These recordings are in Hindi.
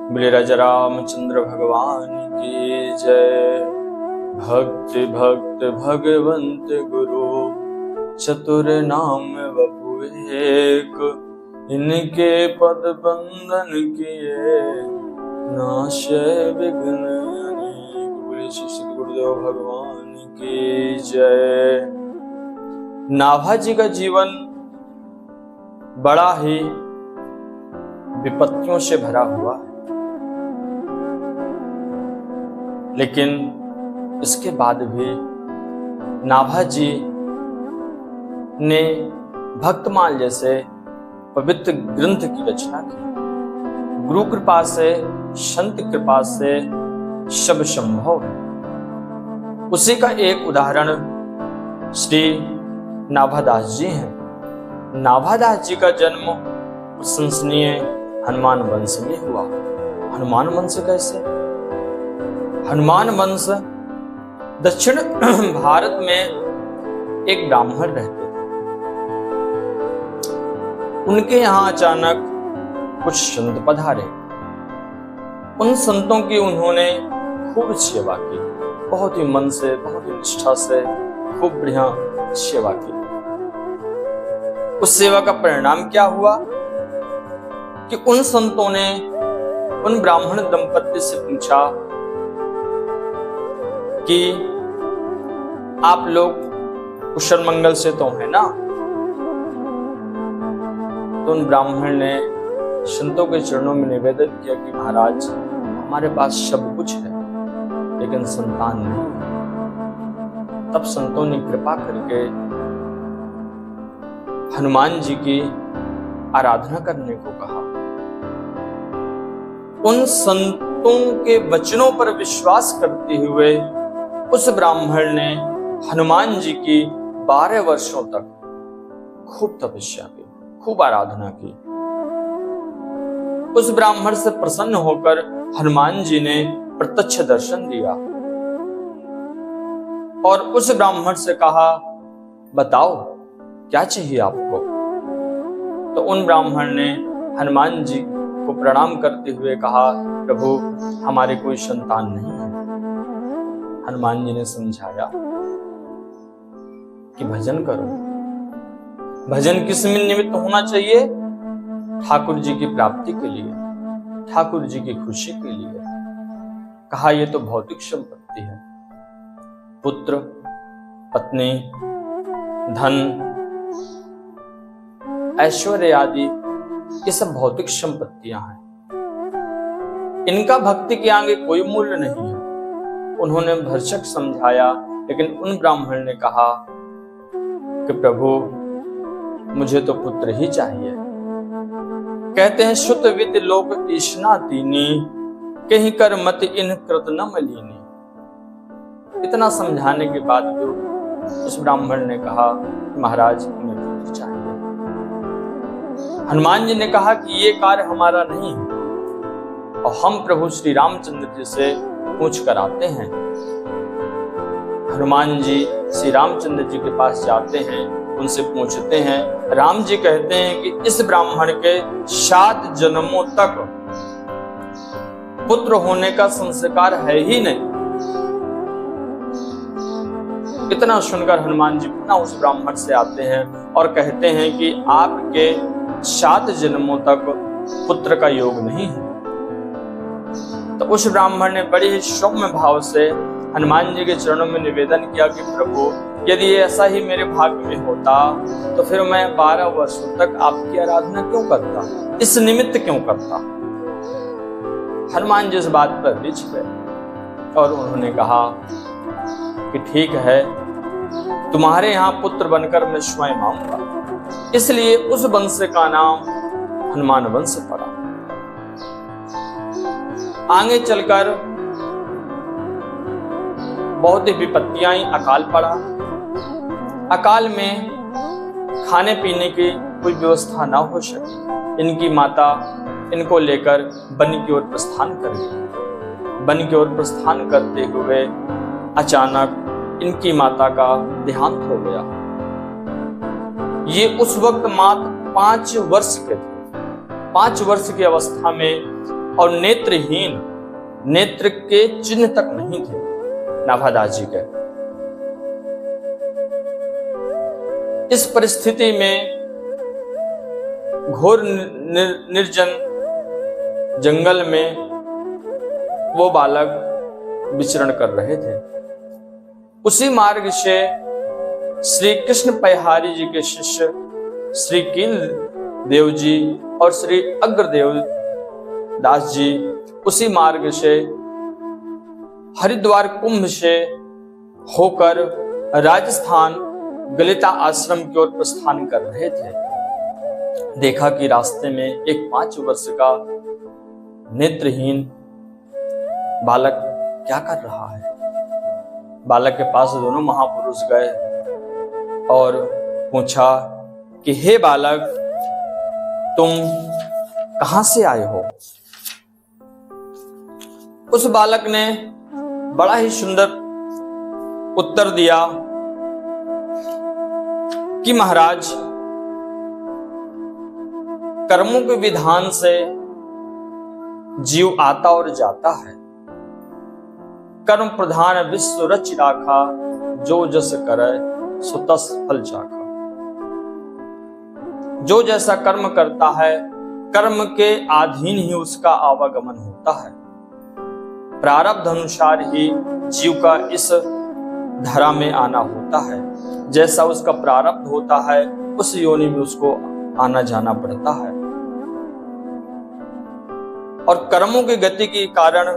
बोले राजा रामचंद्र भगवान की जय। भक्त भक्त भगवंत गुरु चतुर नाम वपु एक, इनके पद बंधन किए नाशय विघ्न अनेक। बोले श्री श्री गुरुदेव भगवान की जय। नाभा जी का जीवन बड़ा ही विपत्तियों से भरा हुआ है, लेकिन इसके बाद भी नाभा जी ने भक्तमाल जैसे पवित्र ग्रंथ की रचना की। गुरु कृपा से, संत कृपा से सब संभव है। उसी का एक उदाहरण श्री नाभादास जी हैं। नाभादास जी का जन्म प्रशंसनीय हनुमान वंश में हुआ। हनुमान वंश कैसे? हनुमान वंश दक्षिण भारत में एक ब्राह्मण रहते थे। उनके यहां अचानक कुछ संत पधारे। उन संतों की उन्होंने खूब सेवा की, बहुत ही मन से, बहुत ही निष्ठा से खूब बढ़िया सेवा की। उस सेवा का परिणाम क्या हुआ कि उन संतों ने उन ब्राह्मण दंपति से पूछा कि आप लोग कुशल मंगल से तो है ना? तो उन ब्राह्मण ने संतों के चरणों में निवेदन किया कि महाराज, हमारे पास सब कुछ है लेकिन संतान नहीं। तब संतों ने कृपा करके हनुमान जी की आराधना करने को कहा। उन संतों के वचनों पर विश्वास करते हुए उस ब्राह्मण ने हनुमान जी की 12 वर्षों तक खूब तपस्या की, खूब आराधना की। उस ब्राह्मण से प्रसन्न होकर हनुमान जी ने प्रत्यक्ष दर्शन दिया और उस ब्राह्मण से कहा, बताओ क्या चाहिए आपको? तो उन ब्राह्मण ने हनुमान जी को प्रणाम करते हुए कहा, प्रभु हमारे कोई संतान नहीं है। हनुमान जी ने समझाया कि भजन करो। भजन किस में निमित्त होना चाहिए? ठाकुर जी की प्राप्ति के लिए, ठाकुर जी की खुशी के लिए। कहा ये तो भौतिक संपत्ति है, पुत्र, पत्नी, धन, ऐश्वर्य आदि ये सब भौतिक संपत्तियां हैं। इनका भक्ति के आगे कोई मूल्य नहीं है। उन्होंने भरसक समझाया, लेकिन उन ब्राह्मण ने कहा कि प्रभु मुझे तो पुत्र ही चाहिए। कहते हैं सुत विद लोक ईशना तीनी, कहीं कर मत इन कृत न मलीनी। इतना समझाने के बाद भी उस ब्राह्मण ने कहा, महाराज हमें पुत्र चाहिए। हनुमान जी ने कहा कि ये कार्य हमारा नहीं है और हम प्रभु श्री रामचंद्र जी से पूछ कर आते हैं। हनुमान जी श्री रामचंद्र जी के पास जाते हैं, उनसे पूछते हैं। राम जी कहते हैं कि इस ब्राह्मण के 7 जन्मों तक पुत्र होने का संस्कार है ही नहीं। इतना सुनकर हनुमान जी पुनः उस ब्राह्मण से आते हैं और कहते हैं कि आपके 7 जन्मों तक पुत्र का योग नहीं है। तो उस ब्राह्मण ने बड़े ही सौम्य भाव से हनुमान जी के चरणों में निवेदन किया कि प्रभु यदि ऐसा ही मेरे भाग्य में होता तो फिर मैं 12 वर्षों तक आपकी आराधना क्यों करता, इस निमित्त क्यों करता। हनुमान जी इस बात पर रिझ गए और उन्होंने कहा कि ठीक है, तुम्हारे यहाँ पुत्र बनकर मैं स्वयं आऊंगा। इसलिए उस वंश का नाम हनुमान वंश पड़ा। आगे चलकर बहुत ही विपत्तियां आई, अकाल पड़ा। अकाल में खाने पीने की कोई व्यवस्था ना हो सकी। इनकी माता इनको लेकर वन की ओर प्रस्थान कर गई। वन की ओर प्रस्थान करते हुए अचानक इनकी माता का देहांत हो गया। ये उस वक्त मात्र 5 वर्ष के थे। 5 वर्ष की अवस्था में और नेत्रहीन, नेत्र के चिन्ह तक नहीं थे नाभादास जी के। इस परिस्थिति में घोर निर्जन जंगल में वो बालक विचरण कर रहे थे। उसी मार्ग से श्री कृष्ण पयहारी जी के शिष्य श्री कील देव जी और श्री अग्रदेव दास जी उसी मार्ग से हरिद्वार कुंभ से होकर राजस्थान गलिता आश्रम की ओर प्रस्थान कर रहे थे। देखा कि रास्ते में एक 5 वर्ष का नेत्रहीन बालक क्या कर रहा है। बालक के पास दोनों महापुरुष गए और पूछा कि हे बालक, तुम कहां से आए हो? उस बालक ने बड़ा ही सुंदर उत्तर दिया कि महाराज, कर्मों के विधान से जीव आता और जाता है। कर्म प्रधान विश्व रच राखा, जो जस करे सो तस फल चाखा। जो जैसा कर्म करता है, कर्म के अधीन ही उसका आवागमन होता है। प्रारब्ध अनुसार ही जीव का इस धरा में आना होता है। जैसा उसका प्रारब्ध होता है, उस योनि में उसको आना जाना पड़ता है। और कर्मों की गति के कारण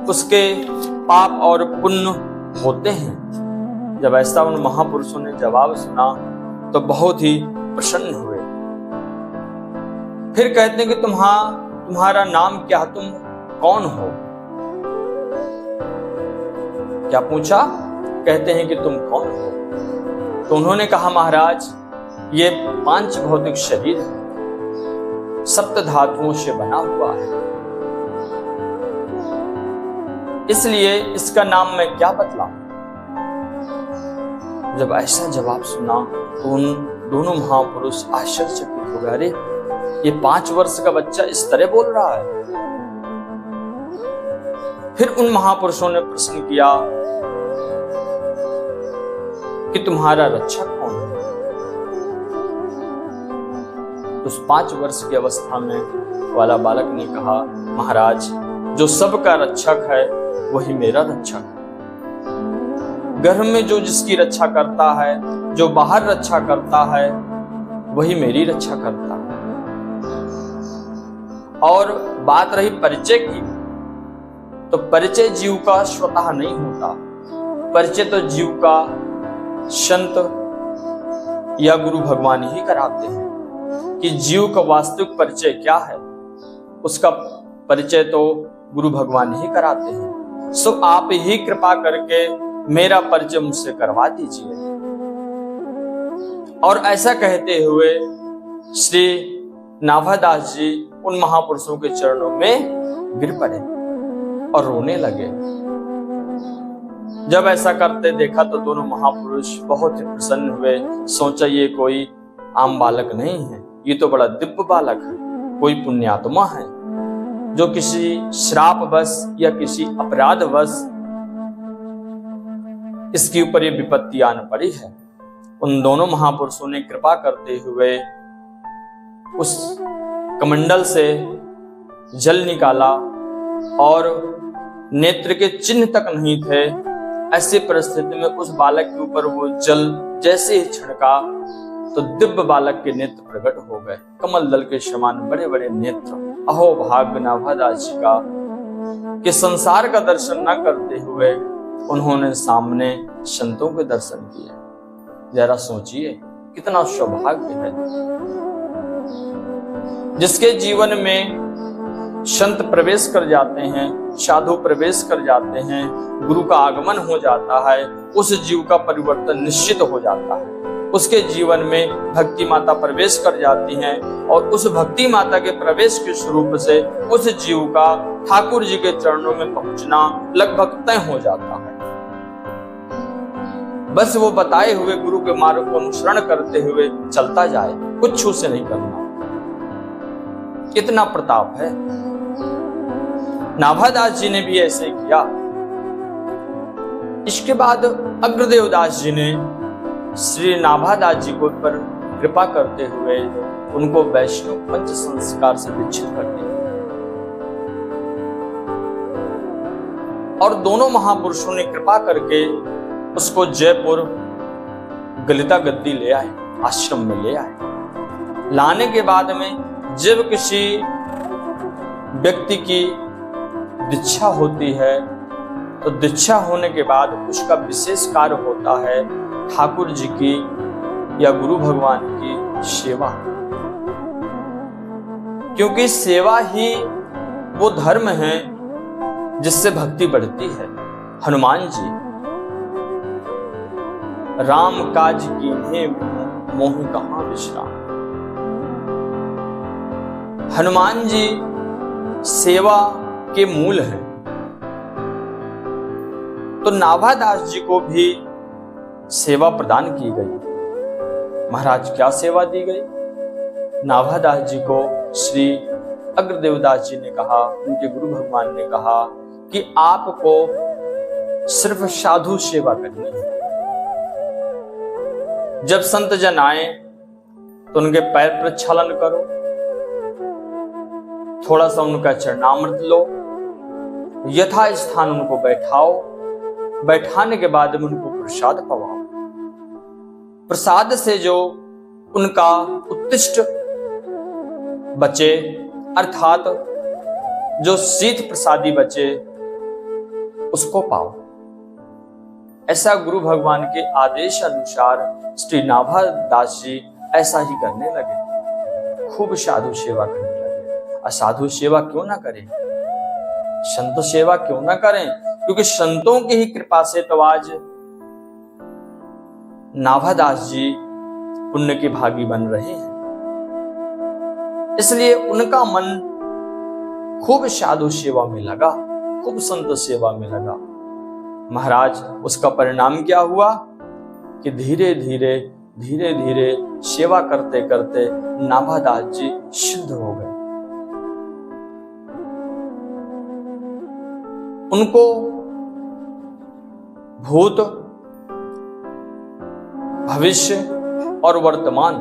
उसके पाप और पुण्य होते हैं। जब ऐसा उन महापुरुषों ने जवाब सुना तो बहुत ही प्रसन्न हुए। फिर कहते हैं कि तुम्हारा नाम क्या, तुम कौन हो? क्या पूछा? कहते हैं कि तुम कौन हो? तो उन्होंने कहा, महाराज, ये 5 भौतिक शरीर है, 7 धातुओं से बना हुआ है, इसलिए इसका नाम मैं क्या बतलाऊं? जब ऐसा जवाब सुना तो उन दोनों महापुरुष आश्चर्यचकित हो गए। अरे, ये 5 वर्ष का बच्चा इस तरह बोल रहा है। फिर उन महापुरुषों ने प्रश्न किया कि तुम्हारा रक्षक कौन है? उस 5 वर्ष की अवस्था में वाला बालक ने कहा, महाराज, जो सबका रक्षक है वही मेरा रक्षक है। घर में जो जिसकी रक्षा करता है, जो बाहर रक्षा करता है, वही मेरी रक्षा करता है। और बात रही परिचय की, तो परिचय जीव का स्वतः नहीं होता। परिचय तो जीव का संत या गुरु भगवान ही कराते हैं कि जीव का वास्तविक परिचय क्या है। उसका परिचय तो गुरु भगवान ही कराते हैं। सो आप ही कृपा करके मेरा परिचय मुझसे करवा दीजिए। और ऐसा कहते हुए श्री नाभादास जी उन महापुरुषों के चरणों में गिर पड़े और रोने लगे। जब ऐसा करते देखा तो दोनों महापुरुष बहुत ही प्रसन्न हुए। सोचा ये कोई आम बालक नहीं है, ये तो बड़ा दिव्य बालक है, कोई पुण्यात्मा है जो किसी श्रापवश या किसी अपराधवश इसके ऊपर ये विपत्ति आन पड़ी है। उन दोनों महापुरुषों ने कृपा करते हुए उस कमंडल से जल निकाला और नेत्र के चिन्ह तक नहीं थे। ऐसी परिस्थिति में उस बालक के ऊपर वो जल जैसे ही छिड़का तो दिव्य बालक के नेत्र प्रकट हो गए, कमल दल के समान बड़े बड़े नेत्र। अहो भाग्य नाभादास जी का कि संसार का दर्शन न करते हुए उन्होंने सामने संतों के दर्शन किए। जरा सोचिए कितना सौभाग्य है जिसके जीवन में संत प्रवेश कर जाते हैं, साधु प्रवेश कर जाते हैं, गुरु का आगमन हो जाता है, उस जीव का परिवर्तन निश्चित हो जाता है। उसके जीवन में भक्ति माता प्रवेश कर जाती हैं और उस भक्ति माता के प्रवेश के स्वरूप से उस जीव का ठाकुर जी के चरणों में पहुंचना लगभग तय हो जाता है। बस वो बताए हुए गुरु के मार्ग को अनुसरण करते हुए चलता जाए, कुछ उसे नहीं करना। कितना प्रताप है। नाभादास जी ने भी ऐसे किया। इसके बाद अग्रदेव दास जी ने श्री नाभादास जी को पर कृपा करते हुए उनको वैष्णव पंच संस्कार से दीक्षित कर दिया और दोनों महापुरुषों ने कृपा करके उसको जयपुर गलिता गद्दी ले आए, आश्रम में ले आए। लाने के बाद में जब किसी व्यक्ति की दीक्षा होती है तो दीक्षा होने के बाद उसका विशेष कार्य होता है ठाकुर जी की या गुरु भगवान की सेवा, क्योंकि सेवा ही वो धर्म है जिससे भक्ति बढ़ती है। हनुमान जी राम काज कीन्हे मोह कहां विश्राम। हनुमान जी सेवा के मूल हैं। तो नाभादास जी को भी सेवा प्रदान की गई। महाराज क्या सेवा दी गई? नाभादास जी को श्री अग्रदेवदास जी ने कहा, उनके गुरु भगवान ने कहा कि आपको सिर्फ साधु सेवा करनी है। जब संत जन आए तो उनके पैर प्रक्षालन करो, थोड़ा सा उनका चरणामृत लो, यथा स्थान उनको बैठाओ, बैठाने के बाद में उनको प्रसाद पवाओ। प्रसाद से जो उनका उत्तिष्ठ बचे अर्थात जो शीत प्रसादी बचे उसको पाओ। ऐसा गुरु भगवान के आदेश अनुसार श्री नाभादास जी ऐसा ही करने लगे, खूब साधु सेवा करने लगे। असाधु सेवा क्यों ना करें, संत सेवा क्यों ना करें, क्योंकि संतों की ही कृपा से तो आज नाभादास जी पुण्य के भागी बन रहे हैं। इसलिए उनका मन खूब साधु सेवा में लगा, खूब संत सेवा में लगा। महाराज उसका परिणाम क्या हुआ कि धीरे धीरे धीरे धीरे सेवा करते करते नाभादास जी सिद्ध हो गए। उनको भूत भविष्य और वर्तमान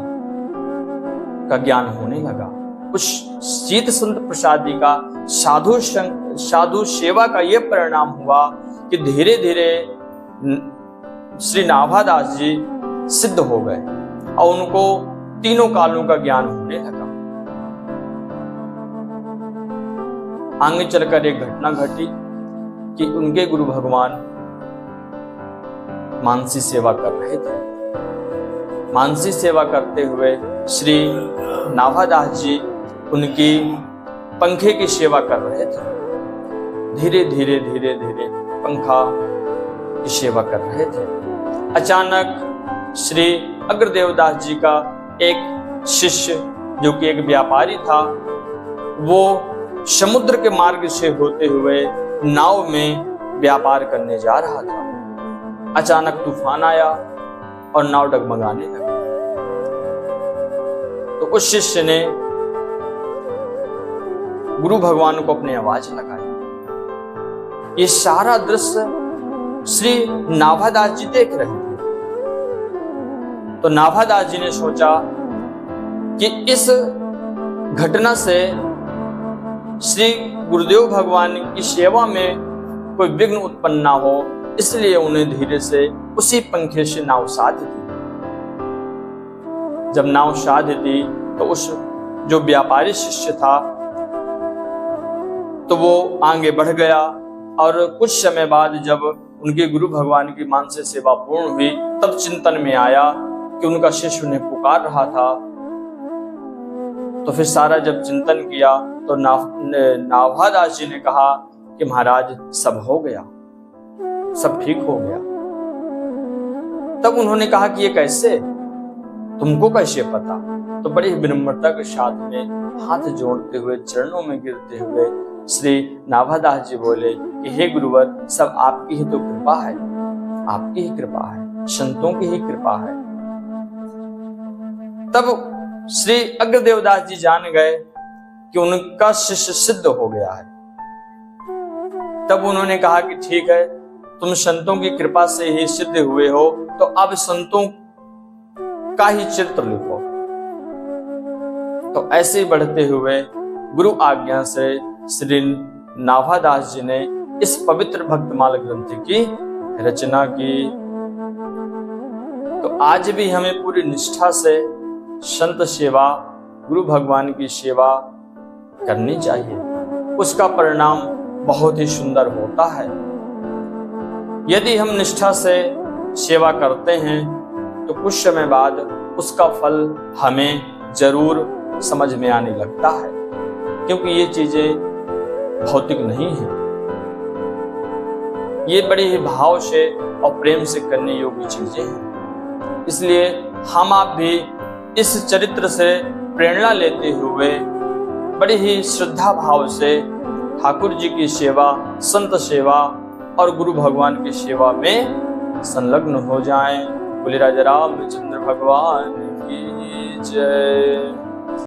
का ज्ञान होने लगा। उस शीत संत प्रसादी का साधु सेवा का यह परिणाम हुआ कि धीरे धीरे श्री नाभादास जी सिद्ध हो गए और उनको तीनों कालों का ज्ञान होने लगा। आगे चलकर एक घटना घटी कि उनके गुरु भगवान मानसी सेवा कर रहे थे। मानसी सेवा करते हुए श्री नाभादास जी उनकी पंखे की सेवा कर रहे थे। धीरे धीरे धीरे धीरे पंखा की सेवा कर रहे थे। अचानक श्री अग्रदेवदास जी का एक शिष्य जो कि एक व्यापारी था, वो समुद्र के मार्ग से होते हुए नाव में व्यापार करने जा रहा था। अचानक तूफान आया और नाव डगमगाने लगी। तो उस शिष्य ने गुरु भगवान को अपनी आवाज लगाई। ये सारा दृश्य श्री नाभादास जी देख रहे थे। तो नाभादास जी ने सोचा कि इस घटना से श्री गुरुदेव भगवान की सेवा में कोई विघ्न उत्पन्न ना हो, इसलिए उन्हें धीरे से उसी पंखे से नाव साध दी। जब नाव साध दी तो उस जो व्यापारी शिष्य था तो वो आगे बढ़ गया और कुछ समय बाद जब उनके गुरु भगवान की मानसिक सेवा पूर्ण हुई तब चिंतन में आया कि उनका शिष्य उन्हें पुकार रहा था। तो फिर सारा जब चिंतन किया तो नाभादास जी ने कहा कि महाराज सब हो गया, सब ठीक हो गया। तब उन्होंने कहा कि ये कैसे, तुमको कैसे पता? तो बड़ी विनम्रता के साथ में हाथ जोड़ते हुए चरणों में गिरते हुए श्री नाभादास जी बोले कि हे गुरुवर, सब आपकी ही तो कृपा है, आपकी ही कृपा है, संतों की ही कृपा है। तब श्री अग्रदेवदास जी जान गए कि उनका शिष्य सिद्ध हो गया है। तब उन्होंने कहा कि ठीक है, तुम संतों की कृपा से ही सिद्ध हुए हो, तो अब संतों का ही चित्र लिखो। तो ऐसे ही बढ़ते हुए गुरु आज्ञा से श्री नाभादास जी ने इस पवित्र भक्तमाल ग्रंथ की रचना की। तो आज भी हमें पूरी निष्ठा से संत सेवा, गुरु भगवान की सेवा करनी चाहिए। उसका परिणाम बहुत ही सुंदर होता है। यदि हम निष्ठा से सेवा करते हैं तो कुछ समय बाद उसका फल हमें जरूर समझ में आने लगता है, क्योंकि ये चीजें भौतिक नहीं है। ये बड़ी ही भाव से और प्रेम से करने योग्य चीजें हैं। इसलिए हम आप भी इस चरित्र से प्रेरणा लेते हुए बड़ी ही श्रद्धा भाव से ठाकुर जी की सेवा, संत सेवा और गुरु भगवान की सेवा में संलग्न हो जाएं। बोले राजा रामचंद्र भगवान की जय।